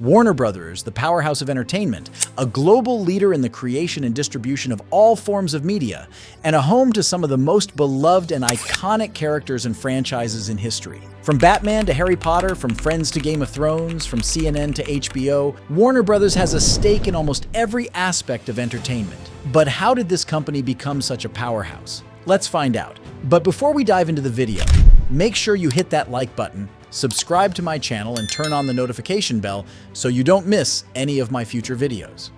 Warner Brothers, the powerhouse of entertainment, a global leader in the creation and distribution of all forms of media, and a home to some of the most beloved and iconic characters and franchises in history. From Batman to Harry Potter, from Friends to Game of Thrones, from CNN to HBO, Warner Brothers has a stake in almost every aspect of entertainment. But how did this company become such a powerhouse? Let's find out. But before we dive into the video, make sure you hit that like button, subscribe to my channel, and turn on the notification bell so you don't miss any of my future videos.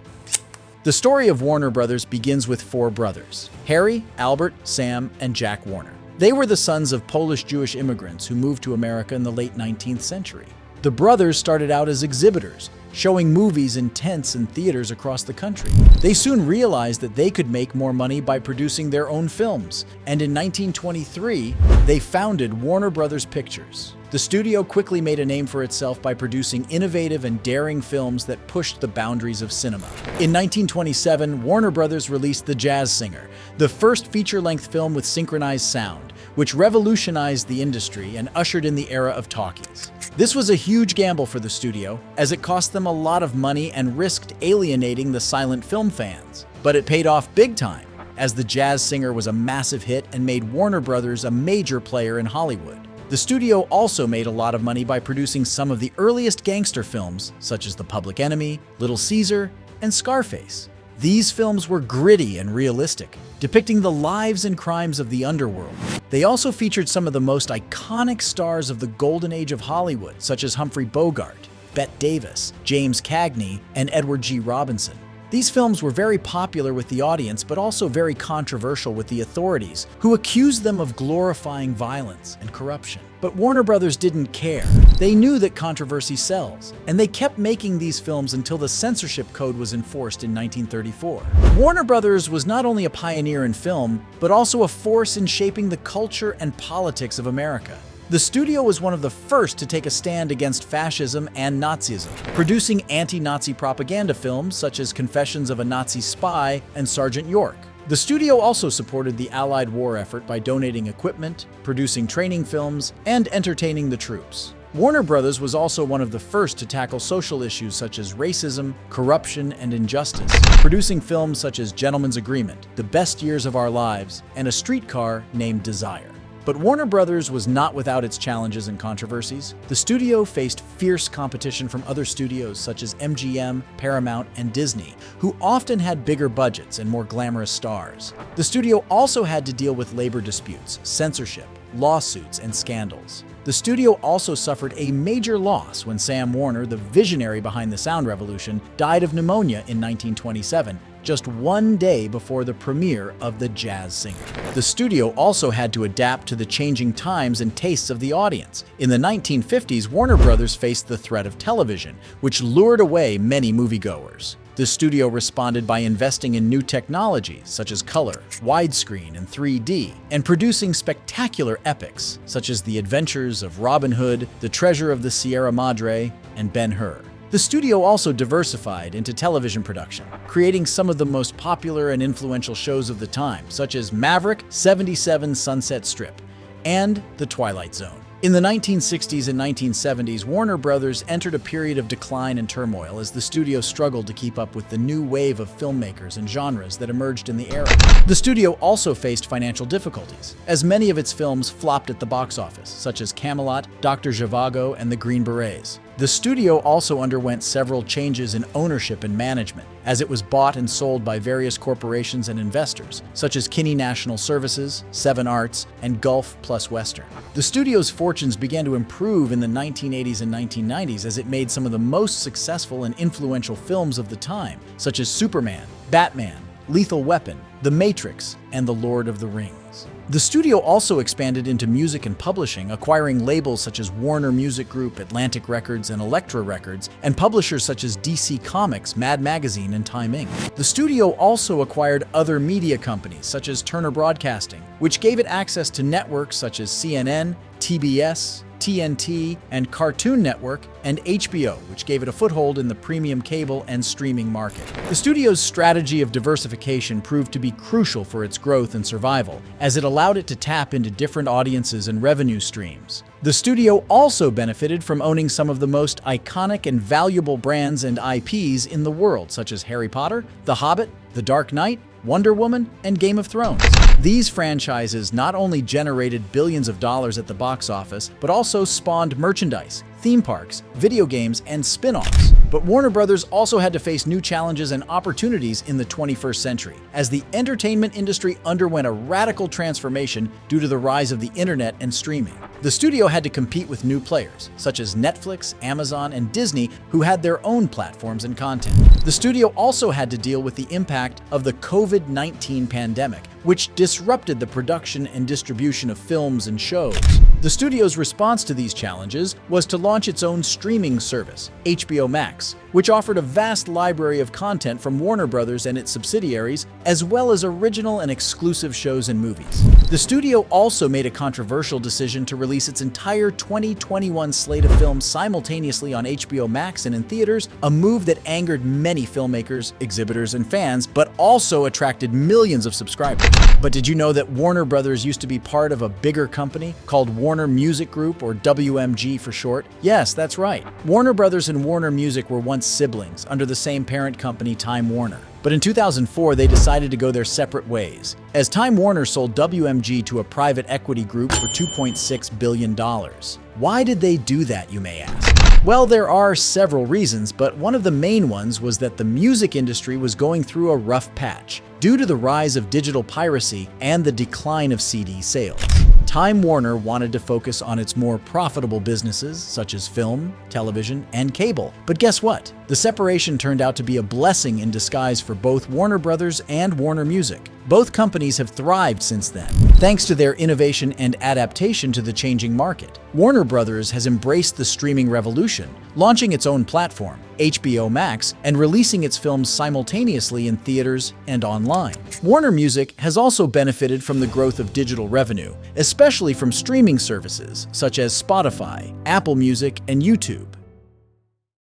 The story of Warner Brothers begins with four brothers: Harry, Albert, Sam, and Jack Warner. They were the sons of Polish-Jewish immigrants who moved to America in the late 19th century. The brothers started out as exhibitors, showing movies in tents and theaters across the country. They soon realized that they could make more money by producing their own films, and in 1923, they founded Warner Brothers Pictures. The studio quickly made a name for itself by producing innovative and daring films that pushed the boundaries of cinema. In 1927, Warner Brothers released The Jazz Singer, the first feature-length film with synchronized sound, which revolutionized the industry and ushered in the era of talkies. This was a huge gamble for the studio, as it cost them a lot of money and risked alienating the silent film fans. But it paid off big time, as The Jazz Singer was a massive hit and made Warner Brothers a major player in Hollywood. The studio also made a lot of money by producing some of the earliest gangster films, such as The Public Enemy, Little Caesar, and Scarface. These films were gritty and realistic, depicting the lives and crimes of the underworld. They also featured some of the most iconic stars of the golden age of Hollywood, such as Humphrey Bogart, Bette Davis, James Cagney, and Edward G. Robinson. These films were very popular with the audience, but also very controversial with the authorities, who accused them of glorifying violence and corruption. But Warner Brothers didn't care. They knew that controversy sells, and they kept making these films until the censorship code was enforced in 1934. Warner Brothers was not only a pioneer in film, but also a force in shaping the culture and politics of America. The studio was one of the first to take a stand against fascism and Nazism, producing anti-Nazi propaganda films such as Confessions of a Nazi Spy and Sergeant York. The studio also supported the Allied war effort by donating equipment, producing training films, and entertaining the troops. Warner Brothers was also one of the first to tackle social issues such as racism, corruption, and injustice, producing films such as Gentleman's Agreement, The Best Years of Our Lives, and A Streetcar Named Desire. But Warner Brothers was not without its challenges and controversies. The studio faced fierce competition from other studios such as MGM, Paramount, and Disney, who often had bigger budgets and more glamorous stars. The studio also had to deal with labor disputes, censorship, lawsuits, and scandals. The studio also suffered a major loss when Sam Warner, the visionary behind the sound revolution, died of pneumonia in 1927, just one day before the premiere of The Jazz Singer. The studio also had to adapt to the changing times and tastes of the audience. In the 1950s, Warner Brothers faced the threat of television, which lured away many moviegoers. The studio responded by investing in new technologies such as color, widescreen, and 3D, and producing spectacular epics such as The Adventures of Robin Hood, The Treasure of the Sierra Madre, and Ben-Hur. The studio also diversified into television production, creating some of the most popular and influential shows of the time, such as Maverick, 77 Sunset Strip, and The Twilight Zone. In the 1960s and 1970s, Warner Brothers entered a period of decline and turmoil as the studio struggled to keep up with the new wave of filmmakers and genres that emerged in the era. The studio also faced financial difficulties, as many of its films flopped at the box office, such as Camelot, Dr. Zhivago, and The Green Berets. The studio also underwent several changes in ownership and management, as it was bought and sold by various corporations and investors, such as Kinney National Services, Seven Arts, and Gulf Plus Western. The studio's fortunes began to improve in the 1980s and 1990s as it made some of the most successful and influential films of the time, such as Superman, Batman, Lethal Weapon, The Matrix, and The Lord of the Rings. The studio also expanded into music and publishing, acquiring labels such as Warner Music Group, Atlantic Records, and Elektra Records, and publishers such as DC Comics, Mad Magazine, and Time Inc. The studio also acquired other media companies such as Turner Broadcasting, which gave it access to networks such as CNN, TBS, TNT and Cartoon Network, and HBO, which gave it a foothold in the premium cable and streaming market. The studio's strategy of diversification proved to be crucial for its growth and survival, as it allowed it to tap into different audiences and revenue streams. The studio also benefited from owning some of the most iconic and valuable brands and IPs in the world, such as Harry Potter, The Hobbit, The Dark Knight, Wonder Woman, and Game of Thrones. These franchises not only generated billions of dollars at the box office, but also spawned merchandise, theme parks, video games, and spin-offs. But Warner Brothers also had to face new challenges and opportunities in the 21st century, as the entertainment industry underwent a radical transformation due to the rise of the internet and streaming. The studio had to compete with new players, such as Netflix, Amazon, and Disney, who had their own platforms and content. The studio also had to deal with the impact of the COVID-19 pandemic, which disrupted the production and distribution of films and shows. The studio's response to these challenges was to launch its own streaming service, HBO Max, which offered a vast library of content from Warner Brothers and its subsidiaries, as well as original and exclusive shows and movies. The studio also made a controversial decision to release its entire 2021 slate of films simultaneously on HBO Max and in theaters, a move that angered many filmmakers, exhibitors, and fans, but also attracted millions of subscribers. But did you know that Warner Brothers used to be part of a bigger company called Warner Music Group, or WMG for short? Yes, that's right. Warner Brothers and Warner Music were once siblings under the same parent company, Time Warner. But in 2004, they decided to go their separate ways, as Time Warner sold WMG to a private equity group for $2.6 billion. Why did they do that, you may ask? Well, there are several reasons, but one of the main ones was that the music industry was going through a rough patch due to the rise of digital piracy and the decline of CD sales. Time Warner wanted to focus on its more profitable businesses, such as film, television, and cable. But guess what? The separation turned out to be a blessing in disguise for both Warner Brothers and Warner Music. Both companies have thrived since then, thanks to their innovation and adaptation to the changing market. Warner Brothers has embraced the streaming revolution, launching its own platform, HBO Max, and releasing its films simultaneously in theaters and online. Warner Music has also benefited from the growth of digital revenue, especially from streaming services such as Spotify, Apple Music, and YouTube.